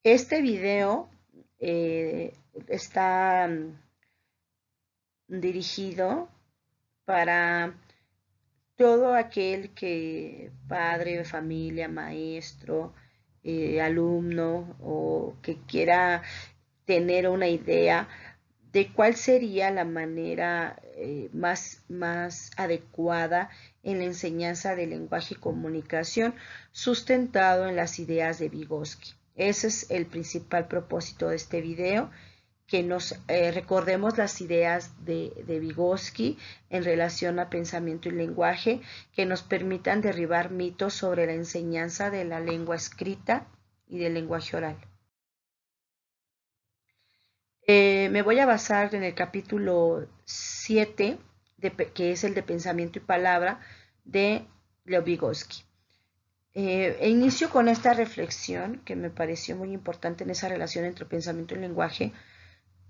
Este video está dirigido para todo aquel que padre, familia, maestro, alumno o que quiera tener una idea de cuál sería la manera más adecuada en la enseñanza del lenguaje y comunicación sustentado en las ideas de Vygotsky. Ese es el principal propósito de este video, que nos recordemos las ideas de Vygotsky en relación a pensamiento y lenguaje, que nos permitan derribar mitos sobre la enseñanza de la lengua escrita y del lenguaje oral. Me voy a basar en el capítulo 7, que es el de pensamiento y palabra, de Leo Vygotsky. Inicio con esta reflexión que me pareció muy importante en esa relación entre pensamiento y lenguaje,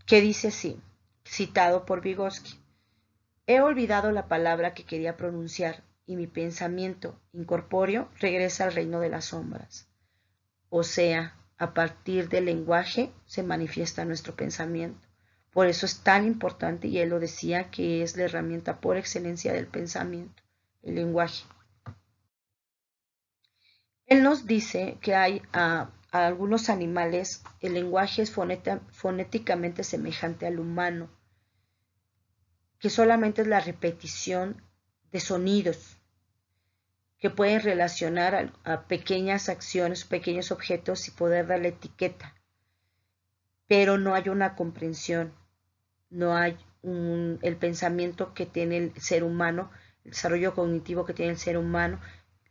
que dice así, citado por Vygotsky: he olvidado la palabra que quería pronunciar y mi pensamiento incorpóreo regresa al reino de las sombras. O sea, a partir del lenguaje se manifiesta nuestro pensamiento. Por eso es tan importante, y él lo decía, que es la herramienta por excelencia del pensamiento, el lenguaje. Él nos dice que hay a algunos animales, el lenguaje es fonéticamente semejante al humano, que solamente es la repetición de sonidos que pueden relacionar a pequeñas acciones, pequeños objetos y poder darle etiqueta, pero no hay una comprensión, no hay el pensamiento que tiene el ser humano, el desarrollo cognitivo que tiene el ser humano,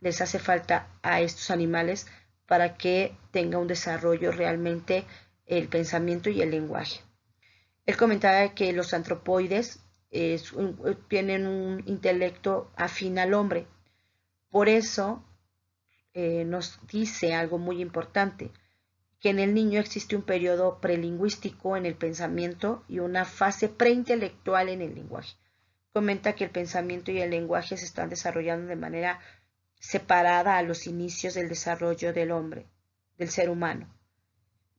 les hace falta a estos animales para que tenga un desarrollo realmente el pensamiento y el lenguaje. Él comentaba que los antropoides tienen un intelecto afín al hombre. Por eso nos dice algo muy importante, que en el niño existe un periodo prelingüístico en el pensamiento y una fase preintelectual en el lenguaje. Comenta que el pensamiento y el lenguaje se están desarrollando de manera separada a los inicios del desarrollo del hombre, del ser humano.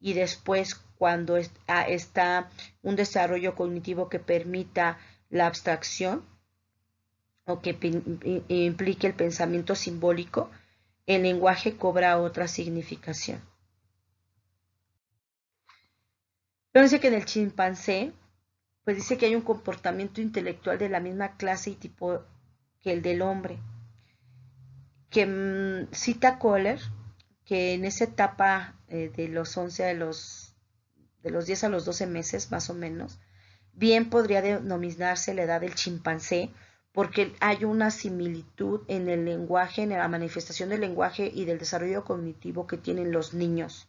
Y después, cuando está un desarrollo cognitivo que permita la abstracción o que implique el pensamiento simbólico, el lenguaje cobra otra significación. Entonces, que en el chimpancé, pues dice que hay un comportamiento intelectual de la misma clase y tipo que el del hombre, que cita Kohler, que en esa etapa de los 11 de los 10 a los 12 meses más o menos, bien podría denominarse la edad del chimpancé, porque hay una similitud en el lenguaje, en la manifestación del lenguaje y del desarrollo cognitivo que tienen los niños,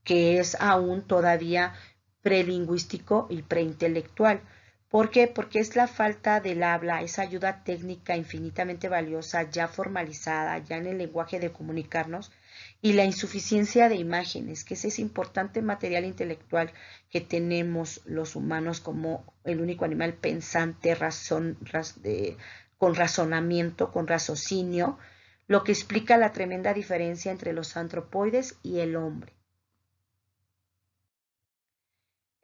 que es aún todavía prelingüístico y preintelectual. ¿Por qué? Porque es la falta del habla, esa ayuda técnica infinitamente valiosa, ya formalizada, ya en el lenguaje de comunicarnos, y la insuficiencia de imágenes, que es ese importante material intelectual que tenemos los humanos como el único animal pensante, con razonamiento, con raciocinio, lo que explica la tremenda diferencia entre los antropoides y el hombre.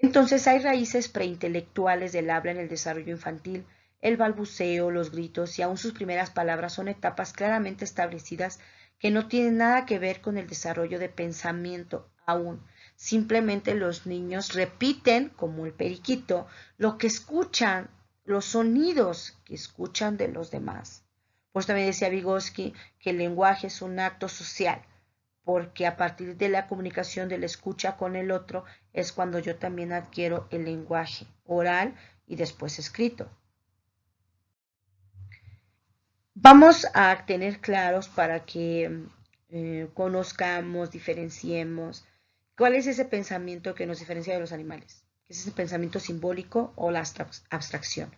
Entonces hay raíces preintelectuales del habla en el desarrollo infantil. El balbuceo, los gritos y aún sus primeras palabras son etapas claramente establecidas que no tienen nada que ver con el desarrollo de pensamiento aún. Simplemente los niños repiten, como el periquito, lo que escuchan, los sonidos que escuchan de los demás. Pues también decía Vygotsky que el lenguaje es un acto social, porque a partir de la comunicación de la escucha con el otro es cuando yo también adquiero el lenguaje oral y después escrito. Vamos a tener claros para que conozcamos, diferenciemos cuál es ese pensamiento que nos diferencia de los animales, que es ese pensamiento simbólico o la abstracción.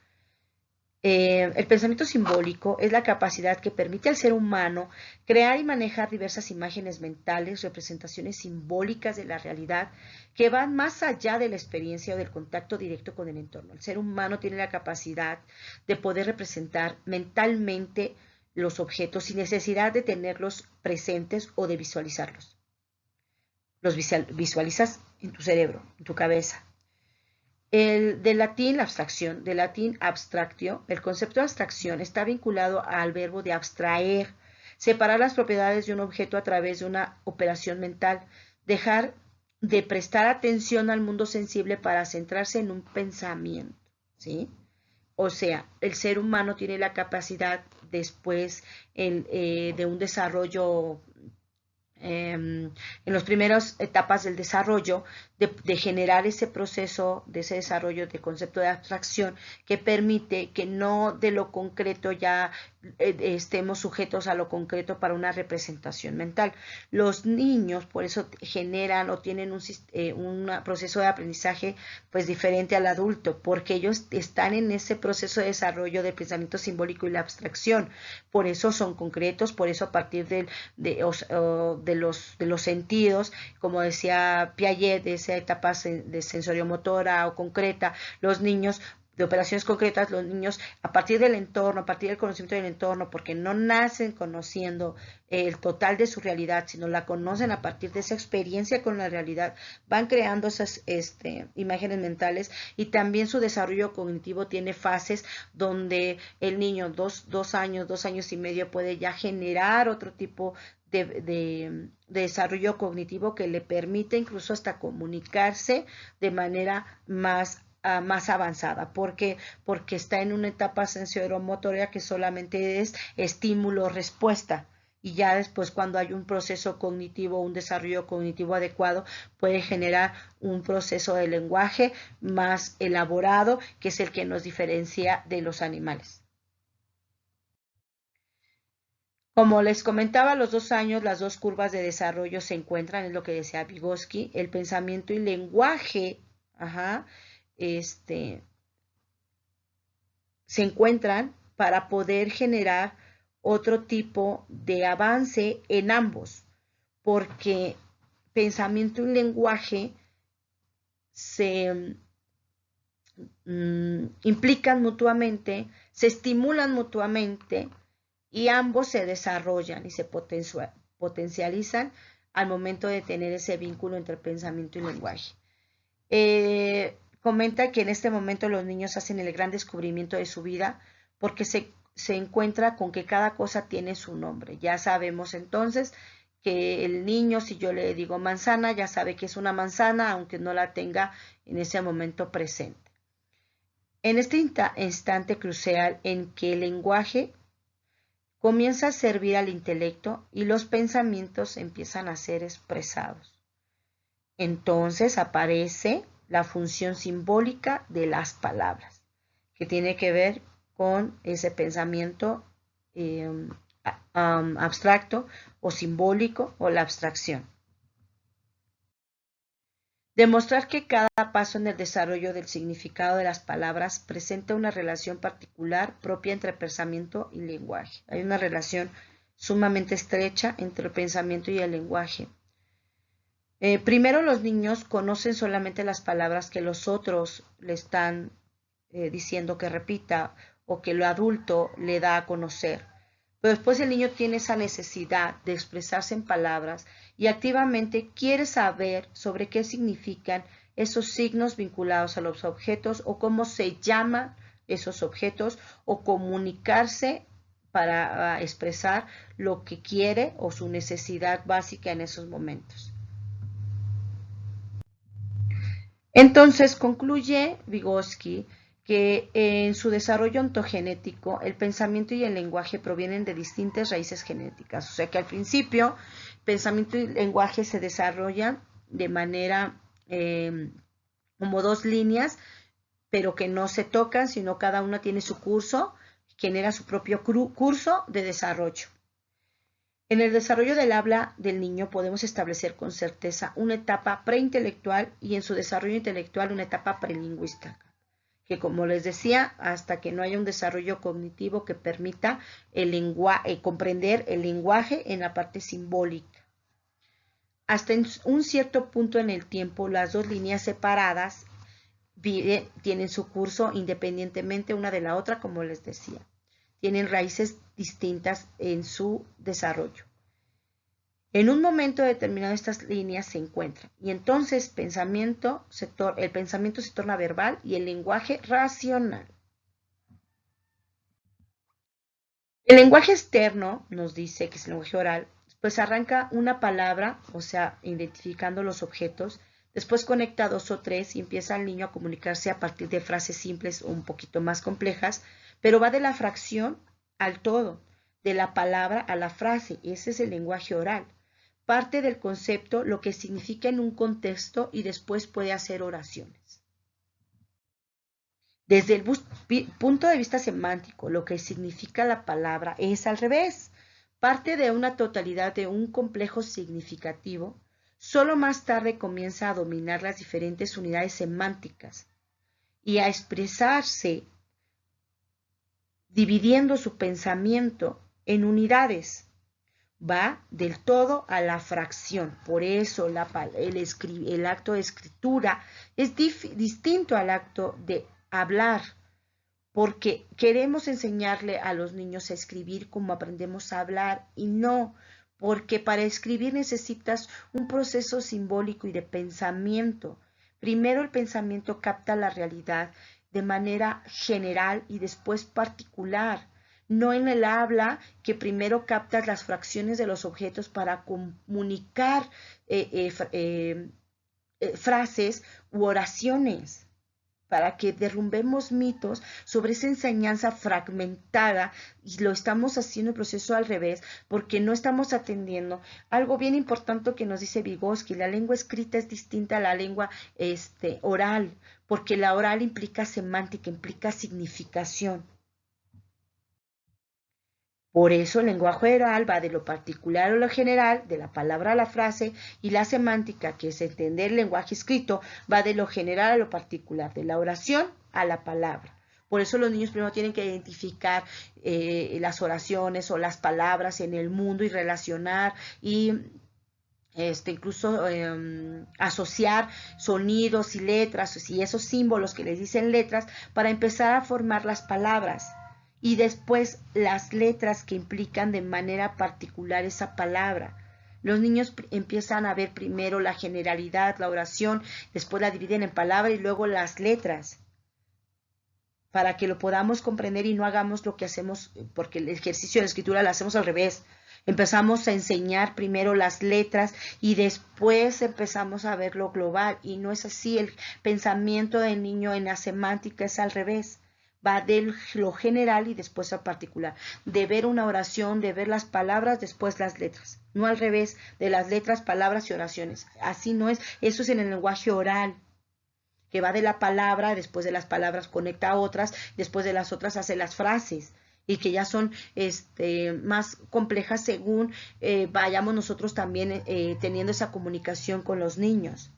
El pensamiento simbólico es la capacidad que permite al ser humano crear y manejar diversas imágenes mentales, representaciones simbólicas de la realidad que van más allá de la experiencia o del contacto directo con el entorno. El ser humano tiene la capacidad de poder representar mentalmente los objetos sin necesidad de tenerlos presentes o de visualizarlos. los visualizas en tu cerebro, en tu cabeza. Del latín, la abstracción, del latín abstractio, el concepto de abstracción está vinculado al verbo de abstraer, separar las propiedades de un objeto a través de una operación mental, dejar de prestar atención al mundo sensible para centrarse en un pensamiento, ¿sí? O sea, el ser humano tiene la capacidad después de un desarrollo en las primeras etapas del desarrollo, de generar ese proceso, de ese desarrollo de concepto de abstracción que permite que no de lo concreto ya estemos sujetos a lo concreto para una representación mental. Los niños por eso generan o tienen un proceso de aprendizaje pues diferente al adulto, porque ellos están en ese proceso de desarrollo del pensamiento simbólico y la abstracción. Por eso son concretos, por eso a partir de los sentidos, como decía Piaget, de esa etapa de sensoriomotora o concreta, los niños de operaciones concretas, los niños a partir del entorno, a partir del conocimiento del entorno, porque no nacen conociendo el total de su realidad, sino la conocen a partir de esa experiencia con la realidad, van creando esas imágenes mentales y también su desarrollo cognitivo tiene fases donde el niño, dos años y medio puede ya generar otro tipo de desarrollo cognitivo que le permite incluso hasta comunicarse de manera más avanzada. ¿Por qué? Porque está en una etapa sensoromotoria que solamente es estímulo-respuesta. Y ya después cuando hay un proceso cognitivo, un desarrollo cognitivo adecuado, puede generar un proceso de lenguaje más elaborado, que es el que nos diferencia de los animales. Como les comentaba, a los 2 años las dos curvas de desarrollo se encuentran, es lo que decía Vygotsky, el pensamiento y lenguaje, se encuentran para poder generar otro tipo de avance en ambos, porque pensamiento y lenguaje se implican mutuamente, se estimulan mutuamente y ambos se desarrollan y se potencializan al momento de tener ese vínculo entre pensamiento y lenguaje. Comenta que en este momento los niños hacen el gran descubrimiento de su vida porque se encuentra con que cada cosa tiene su nombre. Ya sabemos entonces que el niño, si yo le digo manzana, ya sabe que es una manzana, aunque no la tenga en ese momento presente. En este instante crucial en que el lenguaje comienza a servir al intelecto y los pensamientos empiezan a ser expresados. Entonces aparece la función simbólica de las palabras, que tiene que ver con ese pensamiento abstracto o simbólico o la abstracción. Demostrar que cada paso en el desarrollo del significado de las palabras presenta una relación particular propia entre pensamiento y lenguaje. Hay una relación sumamente estrecha entre el pensamiento y el lenguaje. Primero los niños conocen solamente las palabras que los otros le están diciendo que repita o que lo adulto le da a conocer. Pero después el niño tiene esa necesidad de expresarse en palabras y activamente quiere saber sobre qué significan esos signos vinculados a los objetos o cómo se llaman esos objetos o comunicarse para expresar lo que quiere o su necesidad básica en esos momentos. Entonces concluye Vygotsky que en su desarrollo ontogenético el pensamiento y el lenguaje provienen de distintas raíces genéticas. O sea que al principio pensamiento y lenguaje se desarrollan de manera como dos líneas, pero que no se tocan, sino cada una tiene su curso, genera su propio curso de desarrollo. En el desarrollo del habla del niño podemos establecer con certeza una etapa preintelectual y en su desarrollo intelectual una etapa prelingüística, que como les decía, hasta que no haya un desarrollo cognitivo que permita comprender el lenguaje en la parte simbólica. Hasta en un cierto punto en el tiempo, las dos líneas separadas tienen su curso independientemente una de la otra, como les decía. Tienen raíces distintas en su desarrollo. En un momento determinado estas líneas se encuentran y entonces el pensamiento se torna verbal y el lenguaje racional. El lenguaje externo nos dice que es el lenguaje oral, pues arranca una palabra, o sea, identificando los objetos, después conecta dos o tres y empieza el niño a comunicarse a partir de frases simples o un poquito más complejas, pero va de la fracción al todo, de la palabra a la frase, ese es el lenguaje oral. Parte del concepto, lo que significa en un contexto y después puede hacer oraciones. Desde el punto de vista semántico, lo que significa la palabra es al revés. Parte de una totalidad de un complejo significativo, solo más tarde comienza a dominar las diferentes unidades semánticas y a expresarse dividiendo su pensamiento en unidades. Va del todo a la fracción. Por eso el acto de escritura es distinto al acto de hablar, porque queremos enseñarle a los niños a escribir como aprendemos a hablar y no, porque para escribir necesitas un proceso simbólico y de pensamiento. Primero el pensamiento capta la realidad de manera general y después particular. No en el habla, que primero captas las fracciones de los objetos para comunicar frases u oraciones, para que derrumbemos mitos sobre esa enseñanza fragmentada y lo estamos haciendo el proceso al revés porque no estamos atendiendo algo bien importante que nos dice Vygotsky: la lengua escrita es distinta a la lengua oral, porque la oral implica semántica, implica significación. Por eso el lenguaje oral va de lo particular a lo general, de la palabra a la frase, y la semántica, que es entender el lenguaje escrito, va de lo general a lo particular, de la oración a la palabra. Por eso los niños primero tienen que identificar las oraciones o las palabras en el mundo y relacionar y incluso asociar sonidos y letras y esos símbolos que les dicen letras para empezar a formar las palabras. Y después las letras que implican de manera particular esa palabra. Los niños empiezan a ver primero la generalidad, la oración, después la dividen en palabras y luego las letras, para que lo podamos comprender y no hagamos lo que hacemos, porque el ejercicio de la escritura lo hacemos al revés. Empezamos a enseñar primero las letras y después empezamos a ver lo global, y no es así. El pensamiento del niño en la semántica es al revés. Va de lo general y después al particular. De ver una oración, de ver las palabras, después las letras. No al revés, de las letras, palabras y oraciones. Así no es. Eso es en el lenguaje oral, que va de la palabra, después de las palabras conecta a otras, después de las otras hace las frases, y que ya son más complejas según vayamos nosotros también teniendo esa comunicación con los niños.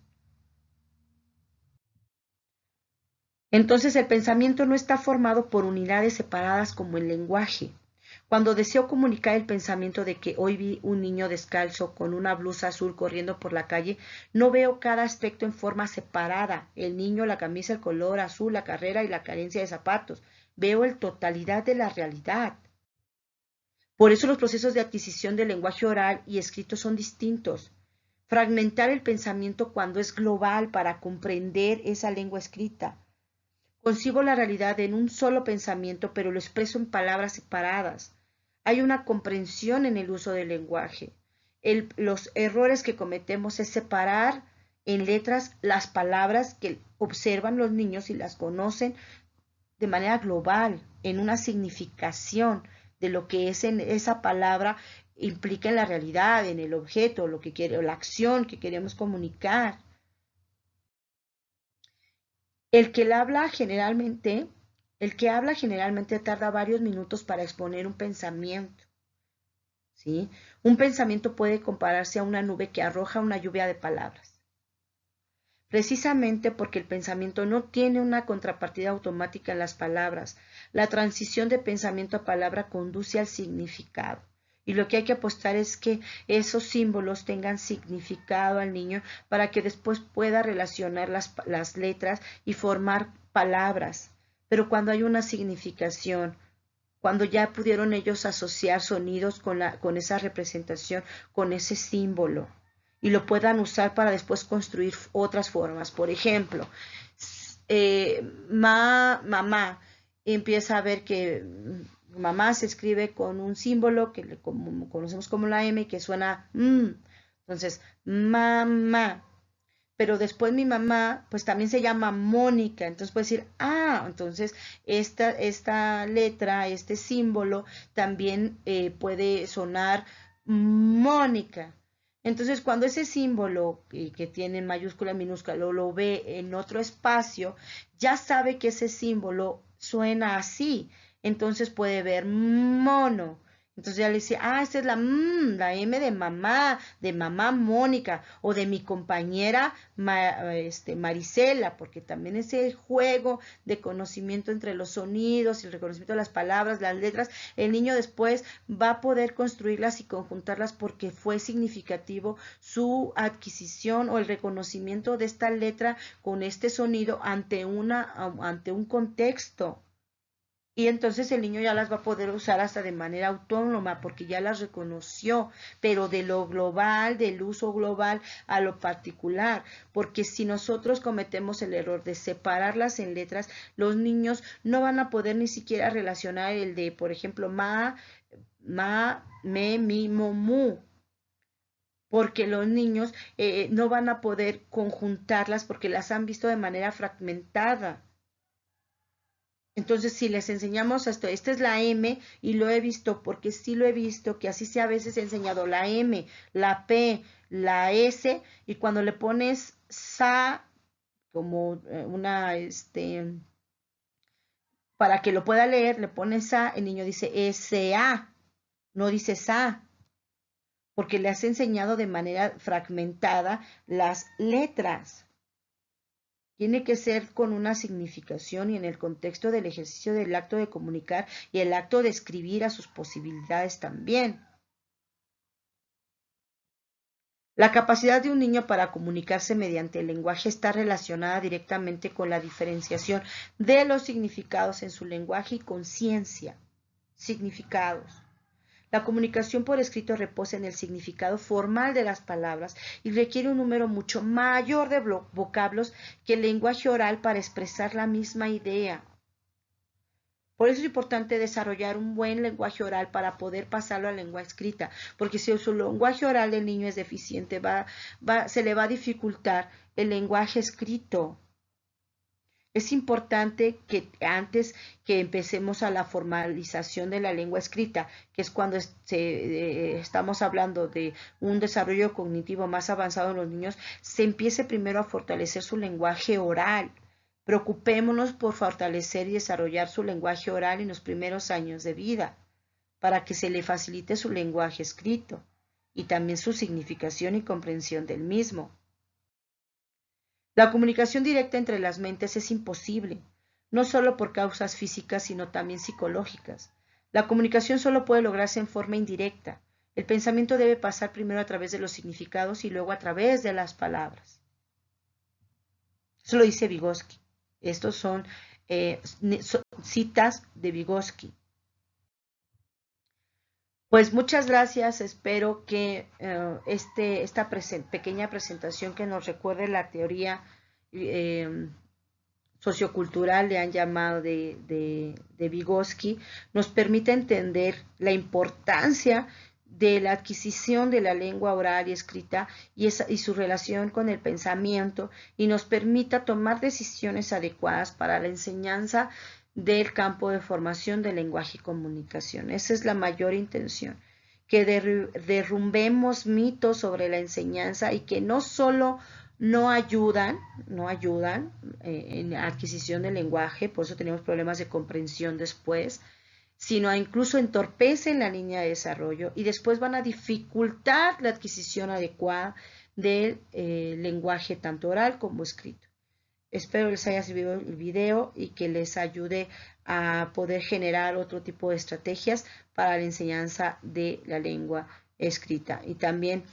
Entonces el pensamiento no está formado por unidades separadas como el lenguaje. Cuando deseo comunicar el pensamiento de que hoy vi un niño descalzo con una blusa azul corriendo por la calle, no veo cada aspecto en forma separada: el niño, la camisa, el color azul, la carrera y la carencia de zapatos. Veo la totalidad de la realidad. Por eso los procesos de adquisición del lenguaje oral y escrito son distintos. Fragmentar el pensamiento cuando es global para comprender esa lengua escrita. Concibo la realidad en un solo pensamiento, pero lo expreso en palabras separadas. Hay una comprensión en el uso del lenguaje. Los errores que cometemos es separar en letras las palabras que observan los niños y las conocen de manera global, en una significación de lo que esa palabra implica en la realidad, en el objeto, lo que quiere, la acción que queremos comunicar. El que habla generalmente tarda varios minutos para exponer un pensamiento, ¿sí? Un pensamiento puede compararse a una nube que arroja una lluvia de palabras. Precisamente porque el pensamiento no tiene una contrapartida automática en las palabras, la transición de pensamiento a palabra conduce al significado. Y lo que hay que apostar es que esos símbolos tengan significado al niño para que después pueda relacionar las letras y formar palabras. Pero cuando hay una significación cuando ya pudieron ellos asociar sonidos con esa representación, con ese símbolo, y lo puedan usar para después construir otras formas. Por ejemplo, mamá, empieza a ver que mamá se escribe con un símbolo que conocemos como la M, que suena entonces mamá. Pero después mi mamá, pues también se llama Mónica, entonces puede decir, entonces esta letra, este símbolo, también puede sonar Mónica. Entonces, cuando ese símbolo que tiene mayúscula, minúscula, lo ve en otro espacio, ya sabe que ese símbolo suena así. Entonces puede ver mono. Entonces ya le dice, esta es la M de mamá Mónica, o de mi compañera Marisela, porque también ese juego de conocimiento entre los sonidos y el reconocimiento de las palabras, las letras, el niño después va a poder construirlas y conjuntarlas porque fue significativo su adquisición o el reconocimiento de esta letra con este sonido ante un contexto. Y entonces el niño ya las va a poder usar hasta de manera autónoma porque ya las reconoció, pero de lo global, del uso global a lo particular, porque si nosotros cometemos el error de separarlas en letras, los niños no van a poder ni siquiera relacionar el de, por ejemplo, me, mi, mo, mu, porque los niños no van a poder conjuntarlas porque las han visto de manera fragmentada. Entonces, si les enseñamos esto, esta es la M y lo he visto, porque sí lo he visto, que así se a veces he enseñado la M, la P, la S, y cuando le pones sa, como para que lo pueda leer, le pones sa, el niño dice S-A, no dice sa, porque le has enseñado de manera fragmentada las letras. Tiene que ser con una significación y en el contexto del ejercicio del acto de comunicar y el acto de escribir a sus posibilidades también. La capacidad de un niño para comunicarse mediante el lenguaje está relacionada directamente con la diferenciación de los significados en su lenguaje y conciencia. Significados. La comunicación por escrito reposa en el significado formal de las palabras y requiere un número mucho mayor de vocablos que el lenguaje oral para expresar la misma idea. Por eso es importante desarrollar un buen lenguaje oral para poder pasarlo a lengua escrita, porque si su lenguaje oral del niño es deficiente, se le va a dificultar el lenguaje escrito. Es importante que antes que empecemos a la formalización de la lengua escrita, que es cuando estamos hablando de un desarrollo cognitivo más avanzado en los niños, se empiece primero a fortalecer su lenguaje oral. Preocupémonos por fortalecer y desarrollar su lenguaje oral en los primeros años de vida, para que se le facilite su lenguaje escrito y también su significación y comprensión del mismo. La comunicación directa entre las mentes es imposible, no solo por causas físicas, sino también psicológicas. La comunicación solo puede lograrse en forma indirecta. El pensamiento debe pasar primero a través de los significados y luego a través de las palabras. Eso lo dice Vygotsky. Estos son citas de Vygotsky. Pues muchas gracias, espero que esta pequeña presentación que nos recuerde la teoría sociocultural, le han llamado de Vygotsky, nos permita entender la importancia de la adquisición de la lengua oral y escrita y su relación con el pensamiento y nos permita tomar decisiones adecuadas para la enseñanza del campo de formación del lenguaje y comunicación. Esa es la mayor intención, que derrumbemos mitos sobre la enseñanza y que no solo no ayudan en la adquisición del lenguaje, por eso tenemos problemas de comprensión después, sino incluso entorpecen la línea de desarrollo y después van a dificultar la adquisición adecuada del lenguaje tanto oral como escrito. Espero les haya servido el video y que les ayude a poder generar otro tipo de estrategias para la enseñanza de la lengua escrita. Y también,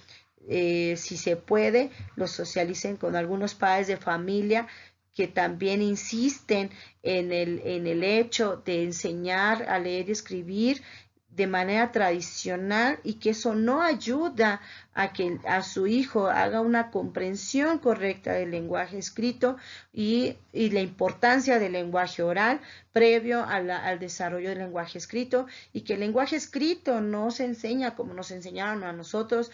si se puede, los socialicen con algunos padres de familia que también insisten en el hecho de enseñar a leer y escribir de manera tradicional, y que eso no ayuda a que a su hijo haga una comprensión correcta del lenguaje escrito y la importancia del lenguaje oral previo al desarrollo del lenguaje escrito, y que el lenguaje escrito no se enseña como nos enseñaron a nosotros,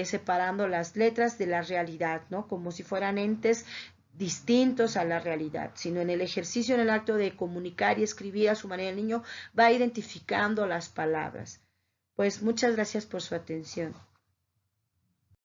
separando las letras de la realidad, ¿no? Como si fueran entes distintos a la realidad, sino en el ejercicio, en el acto de comunicar y escribir a su manera, el niño va identificando las palabras. Pues muchas gracias por su atención.